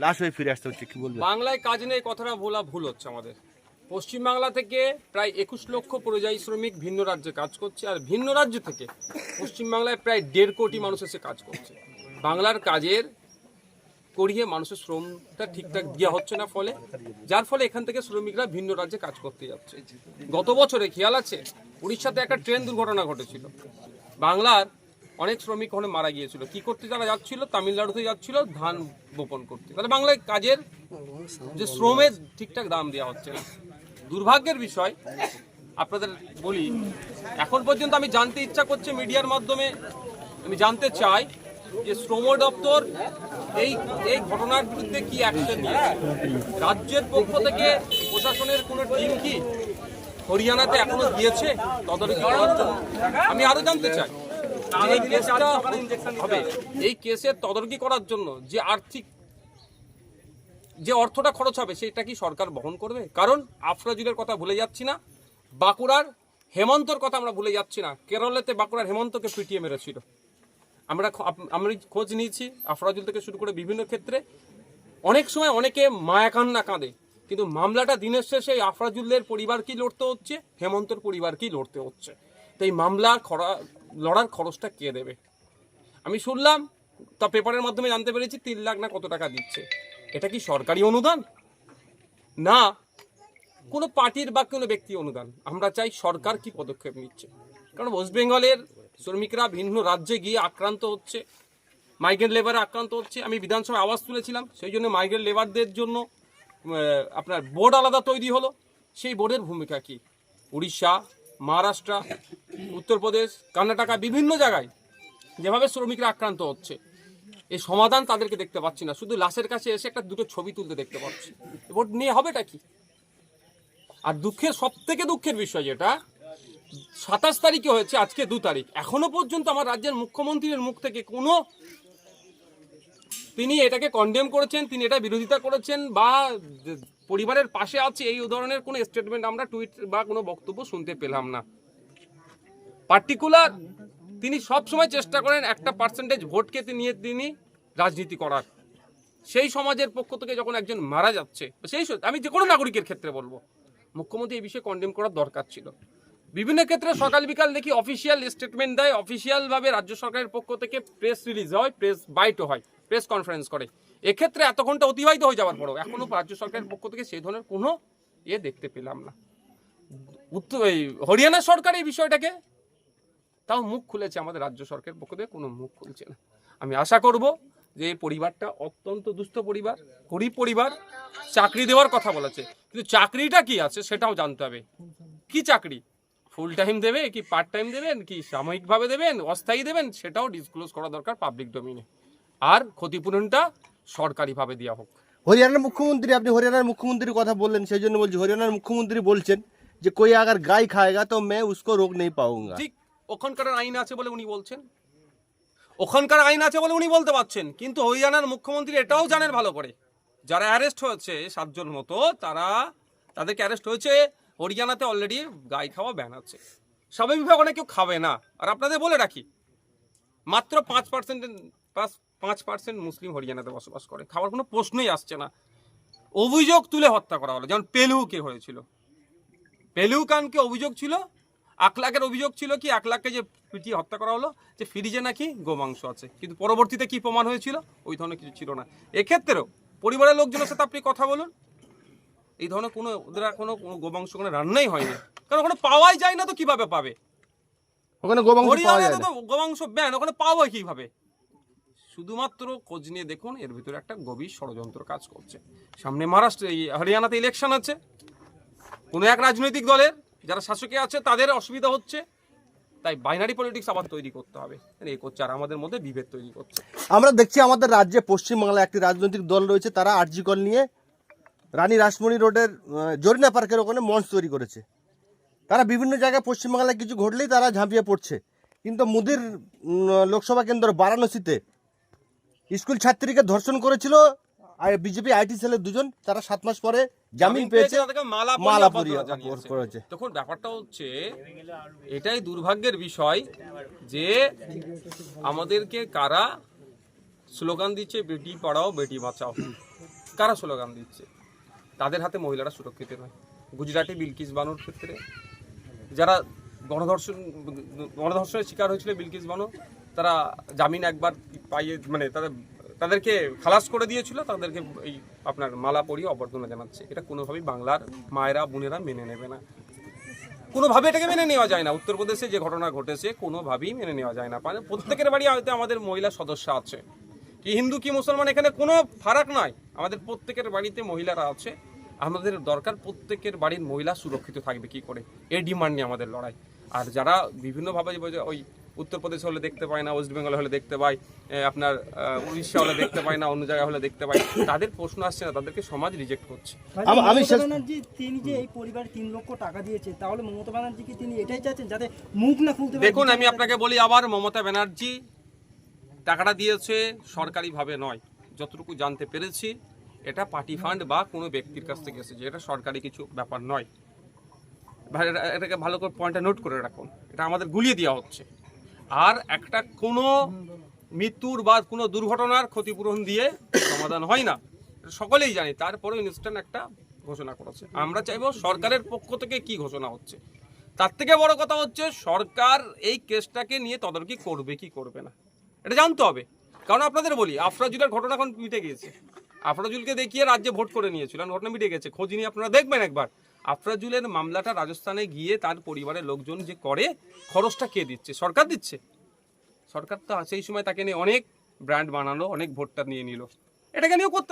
লাশ হয়ে ফিরে আসতে হচ্ছে, কি বলবেন? বাংলায় কাজ নেই কথাটা বলা ভুল হচ্ছে আমাদের। পশ্চিমবাংলা থেকে প্রায় 21 লক্ষ পরিযায়ী শ্রমিক ভিন্ন রাজ্যে কাজ করছে, আর ভিন্ন রাজ্য থেকে পশ্চিমবাংলায় প্রায় 1.5 কোটি মানুষ এসে কাজ করছে। বাংলার কাজের করিয়ে মানুষের শ্রমটা ঠিকঠাক দেওয়া হচ্ছে না, ফলে যার ফলে এখান থেকে শ্রমিকরা ভিন্ন রাজ্যে কাজ করতে যাচ্ছে। গত বছরে খেয়াল আছে উড়িষ্যাতে একটা ট্রেন দুর্ঘটনা ঘটেছিল, বাংলার অনেক শ্রমিক ওখানে মারা গিয়েছিল। কি করতে তারা যাচ্ছিল? তামিলনাড়ুতে যাচ্ছিল ধান বপন করতে। তাহলে বাংলায় কাজের যে শ্রমের ঠিকঠাক দাম দেওয়া হচ্ছে না। দুর্ভাগ্যের বিষয় আপনাদের বলি, এখন পর্যন্ত আমি জানতে ইচ্ছা করছে মিডিয়ার মাধ্যমে, আমি জানতে চাই যে শ্রম দপ্তর এই এই ঘটনার বিরুদ্ধে কি অ্যাকশন নিয়েছে। রাজ্যের পক্ষ থেকে প্রশাসনের কোনো টিম কি হরিয়ানাতে এখনো গিয়েছে তদারকি করার জন্য? আমি আরো জানতে চাই এই কেসটা হবে, এই কেসের তদারকি করার জন্য যে আর্থিক যে অর্থটা খরচ হবে সেটা কি সরকার বহন করবে? কারণ আফরাজুলের কথা ভুলে যাচ্ছি না, বাঁকুড়ার হেমন্তর কথা আমরা ভুলে যাচ্ছি না। কেরলেতে বাঁকুড়ার হেমন্তকে পিটিয়ে মেরেছিল। আমরা খোঁজ নিয়েছি আফরাজুল থেকে শুরু করে বিভিন্ন ক্ষেত্রে। অনেক সময় অনেকে মায়া কান্না কাঁদে, কিন্তু মামলাটা দিনের শেষে আফরাজুলের পরিবারকেই লড়তে হচ্ছে, হেমন্তর পরিবারকেই লড়তে হচ্ছে। তো এই মামলা লড়ার খরচটা কে দেবে? আমি শুনলাম, তা পেপারের মাধ্যমে জানতে পেরেছি 3 লাখ না কত টাকা দিচ্ছে। এটা কি সরকারি অনুদান না কোনো পার্টির বা কোনো ব্যক্তি অনুদান? আমরা চাই সরকার কি পদক্ষেপ নিচ্ছে। কারণ ওয়েস্ট বেঙ্গলের শ্রমিকরা ভিন্ন রাজ্যে গিয়ে আক্রান্ত হচ্ছে, মাইগ্রেন্ট লেবারে আক্রান্ত হচ্ছে। আমি বিধানসভায় আওয়াজ তুলেছিলাম, সেই জন্য মাইগ্রেন্ট লেবারদের জন্য আপনার বোর্ড আলাদা তৈরি হলো। সেই বোর্ডের ভূমিকা কি? উড়িষ্যা, মহারাষ্ট্র, উত্তরপ্রদেশ, কর্ণাটকা বিভিন্ন জায়গায় যেভাবে শ্রমিকরা আক্রান্ত হচ্ছে, এই সমাধান তাদেরকে দেখতে পাচ্ছি না। শুধু লাশের কাছে এসে একটা দুটো ছবি তুলতে দেখতে পাচ্ছি। বোর্ড নিয়ে হবেটা কি? আর সব থেকে দুঃখের বিষয় যেটা 27 তারিখে হয়েছে, আজকে 2 তারিখ, এখনো পর্যন্ত আমার রাজ্যের মুখ্যমন্ত্রীর মুখ থেকে কোনো, তিনি এটাকে কন্ডেম করেছেন, তিনি এটা বিরোধিতা করেছেন বা পরিবারের পাশে আছে এই ধরনের কোনো স্টেটমেন্ট আমরা টুইট বা কোনো বক্তব্য শুনতে পেলাম না। পার্টিকুলার তিনি সব সময় চেষ্টা করেন একটা পার্সেন্টেজ ভোটকে নিয়ে তিনি রাজনীতি করার। সেই সমাজের পক্ষ থেকে যখন একজন মারা যাচ্ছে, সেই আমি যে কোনো নাগরিকের ক্ষেত্রে বলবো মুখ্যমন্ত্রী এই বিষয়ে কন্ডেম করার দরকার ছিল। বিভিন্ন ক্ষেত্রে সকাল বিকাল দেখি অফিসিয়াল স্টেটমেন্ট দেয়, অফিসিয়ালভাবে রাজ্য সরকারের পক্ষ থেকে প্রেস রিলিজ হয়, প্রেস বাইটও হয়, প্রেস কনফারেন্স করে। এক্ষেত্রে এত ঘন্টা অতিবাহিত হয়ে যাওয়ার পরও এখনো রাজ্য সরকারের পক্ষ থেকে সেই ধরনের কোনো দেখতে পেলাম না। হরিয়ানা সরকার এই বিষয়টাকে তাও মুখ খুলেছে, আমাদের রাজ্য সরকারের পক্ষ থেকে কোনো মুখ খুলছে না। আমি আশা করব যে এই পরিবারটা অত্যন্ত দুস্থ পরিবার, গরিব পরিবার, চাকরি দেওয়ার কথা বলেছে, কিন্তু চাকরিটা কি আছে সেটাও জানতে হবে। কি চাকরি? ফুল টাইম দেবে কি পার্ট টাইম দেবেন কি সাময়িকভাবে দেবেন অস্থায়ী দেবেন সেটাও ডিসক্লোজ করা দরকার পাবলিক ডোমেইনে। আর ক্ষতিপূরণটা সরকারিভাবে দেওয়া হোক। হরিয়ানার মুখ্যমন্ত্রী, আপনি হরিয়ানার মুখ্যমন্ত্রীর কথা বললেন, সেই জন্য বলছি হরিয়ানার মুখ্যমন্ত্রী বলছেন যে কোই আগার গাই খায়গা তো मैं उसको रोक नहीं पाऊंगा। ঠিক, ওখানকার আইন আছে বলে উনি বলছেন, ওখানকার আইন আছে বলে উনি বলতে পারছেন। কিন্তু হরিয়ানার মুখ্যমন্ত্রী এটাও জানেন ভালো করে, যারা অ্যারেস্ট হয়েছে 7 জন মতো, তাদেরকে অ্যারেস্ট হয়েছে, হরিয়ানাতে অলরেডি গাই খাওয়া ব্যান আছে। স্বাভাবিকভাবে অনেক কেউ খাবে না। আর আপনাদের বলে রাখি, মাত্র 5% মুসলিম হরিয়ানাতে বসবাস করে, খাওয়ার কোনো প্রশ্নই আসছে না। অভিযোগ তুলে হত্যা করা হলো, যেমন পেলুকে হয়েছিল, পেলু খানকে অভিযোগ ছিল, আকলাকের অভিযোগ ছিল কি, আকলাককে যে পিটিয়ে হত্যা করা হলো যে ফ্রিজে নাকি গোমাংস আছে, কিন্তু পরবর্তীতে কি প্রমাণ হয়েছিল? ওই ধরনের কিছু ছিল না। এক্ষেত্রেও পরিবারের লোকজনের সাথে আপনি কথা বলুন, এই ধরনের কোনো ওদের কোনো গোমাংস কোনো রান্নাই হয়নি, কারণ ওখানে পাওয়াই যায় না। তো কিভাবে পাবে? ওখানে গোমাংস পাওয়া যায় না, তো গোমাংস ব্যান, ওখানে পাওয়া কিভাবে? শুধুমাত্র খোঁজ নিয়ে দেখুন, এর ভিতরে একটা গভীর ষড়যন্ত্র কাজ করছে। সামনে হরিয়ানাতে ইলেকশন আছে, কোনো এক রাজনৈতিক দলের যারা শাসকে আছে তাদের অসুবিধা হচ্ছে, তাই বাইনারি পলিটিক্স আবার তৈরি করতে হবে, এই করছে আর আমাদের মধ্যে বিভেদ তৈরি করছে। আমরা দেখছি আমাদের রাজ্যে পশ্চিমবাংলায় একটি রাজনৈতিক দল রয়েছে, তারা আরজি কল নিয়ে রানী রাসমণি রোডের জরিনা পার্কের ওখানে মঞ্চ তৈরি করেছে। তারা বিভিন্ন জায়গায় পশ্চিমবাংলায় কিছু ঘটলেই তারা ঝাঁপিয়ে পড়ছে। কিন্তু মুদির লোকসভা কেন্দ্র বারাণসীতে স্কুল ছাত্রীকে ধর্ষণ করেছিল আর বিজেপি আইটি সেলের 2 জন, তারা 7 মাস পরে জামিন পেয়েছে, মালা পরিয়েছে। তখন ব্যাপারটা হচ্ছে এটাই দুর্ভাগ্যের বিষয় যে আমাদেরকে কারা স্লোগান দিচ্ছে বেটি পড়াও বেটি বাঁচাও। কারা স্লোগান দিচ্ছে? তাদের হাতে মহিলারা সুরক্ষিত নয়। গুজরাটে বিলকিস বানুর ক্ষেত্রে যারা গণধর্ষণের শিকার হয়েছিল বিলকিস বানু, তারা জামিন একবার পাইয়ে মানে তাদেরকে খালাস করে দিয়েছিল, তাদেরকে এই আপনার মালা পরিয়ে অভ্যর্থনা জানাচ্ছে। এটা কোনোভাবেই বাংলার মায়েরা বোনেরা মেনে নেবে না, কোনোভাবে এটাকে মেনে নেওয়া যায় না। উত্তরপ্রদেশে যে ঘটনা ঘটেছে কোনোভাবেই মেনে নেওয়া যায় না। মানে প্রত্যেকের বাড়ি হয়তো আমাদের মহিলা সদস্য আছে, কি হিন্দু কি মুসলমান এখানে কোনো ফারাক নাই, আমাদের প্রত্যেকের বাড়িতে মহিলারা আছে। আমাদের দরকার প্রত্যেকের বাড়ির মহিলা সুরক্ষিত থাকবে কি করে, এই ডিমান্ড নিয়ে আমাদের লড়াই। আর যারা বিভিন্নভাবে ওই উত্তরপ্রদেশ হলে দেখতে পায় না, ওয়েস্ট বেঙ্গল হলে দেখতে পায়, আপনার উড়িষ্যা হলে দেখতে পায় না, অন্য জায়গায় হলে দেখতে পায়, তাদের প্রশ্ন আসছে না, তাদেরকে সমাজ রিজেক্ট করছে। আমি মমতা ব্যানার্জি তিনি যে এই পরিবারে 3 লক্ষ টাকা দিয়েছে, তাহলে মমতা ব্যানার্জি কি তিনি এটাই চাচ্ছেন যাতে মুখ না খুলতে পারে? দেখুন, আমি আপনাকে বলি আবার, মমতা ব্যানার্জি টাকাটা দিয়েছে সরকারিভাবে নয়, যতটুকু জানতে পেরেছি এটা পার্টি ফান্ড বা কোনো ব্যক্তির কাছ থেকে এসেছে, এটা সরকারি কিছু ব্যাপার নয়। এটাকে ভালো করে পয়েন্টটা নোট করে রাখুন, এটা আমাদের গুলিয়ে দেওয়া হচ্ছে। আর একটা কোনো মৃত্যুর বা কোনো দুর্ঘটনার ক্ষতিপূরণ দিয়ে সমাধান হয় না, এটা সকলেই জানি। তারপরে ইনস্ট্যান্ট একটা ঘোষণা করেছে। আমরা চাইবো সরকারের পক্ষ থেকে কি ঘোষণা হচ্ছে, তার থেকে বড় কথা হচ্ছে সরকার এই কেসটাকে নিয়ে তদারকি করবে কি করবে না, এটা জানতে হবে। কারণ আপনাদের বলি, আফরাজুলের ঘটনা এখন মিটে গিয়েছে। আফরাজুলকে দেখিয়ে রাজ্যে ভোট করে নিয়েছিল, ঘটনা মিটে গেছে। খোঁজ নিয়ে আপনারা দেখবেন একবার, আফরাজুলের মামলাটা রাজস্থানে গিয়ে তার পরিবারের লোকজন যে করে, খরচটা কে দিচ্ছে? সরকার দিচ্ছে। সরকার তো সেই সময় তাকে নিয়ে অনেক ব্র্যান্ড বানালো, অনেক ভোটটা নিয়ে নিল, এটাকে নিয়েও করতে